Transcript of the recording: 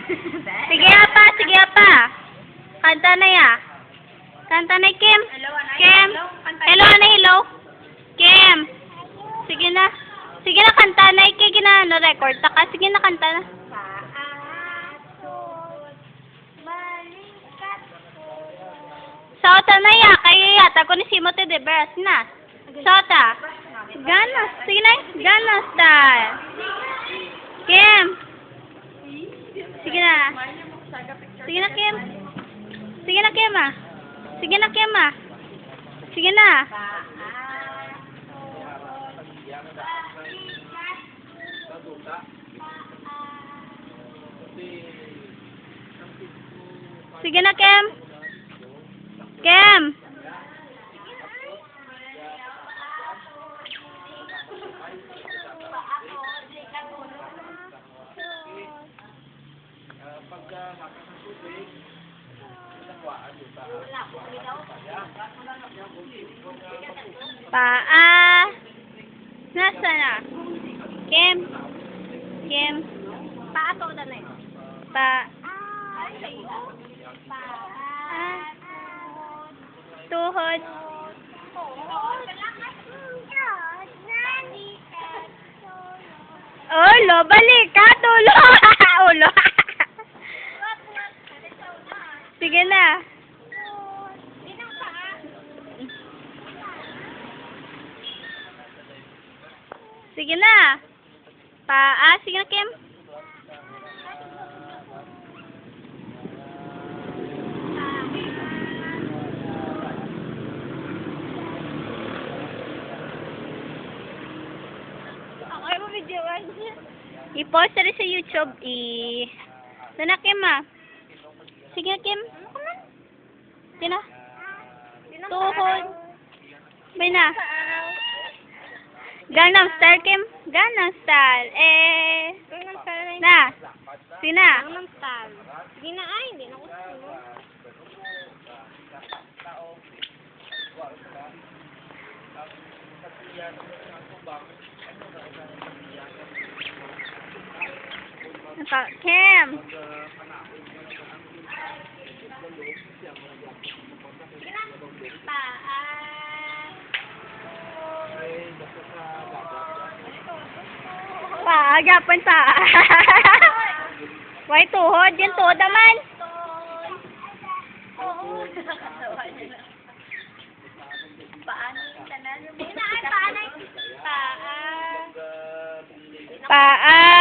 Sige apa, sige apa. Kanta na ya. Kanta na Kim. Kim. Hello na hello. Kim. Sige na. Sige na kanta na ikigina no record ta ka. Sige na kanta na. Sota na ya kay yata ko ni Simote de Beras na. Sota. Ganas, sige na. Ganas style. Kim. Sige na. Sige na, Kim. Sige na, Kim, ah. Sige na, Kim, ah. Sige na. Sige na, Kim. Kim. Paa. Nasa na? Kim. Kim. Paa to na eh. Paa. Tuhod. Ulo, balik ka, tulo. Ulo. Sige na. Sige na. Paa. Sige na, Kim. Okay mo videoan niya. I-post na rin sa YouTube. Na Kim, ah. Sige na, Kim. Sige na. Tuhod. May na. Gangnam Style, Kim. Gangnam Style. Gangnam Style. Na. Sige na. Gangnam Style. Sige na, ay, hindi na ko sino. Kim. Paagapan pa. Why tuhod? Yan tuhod naman. Paa.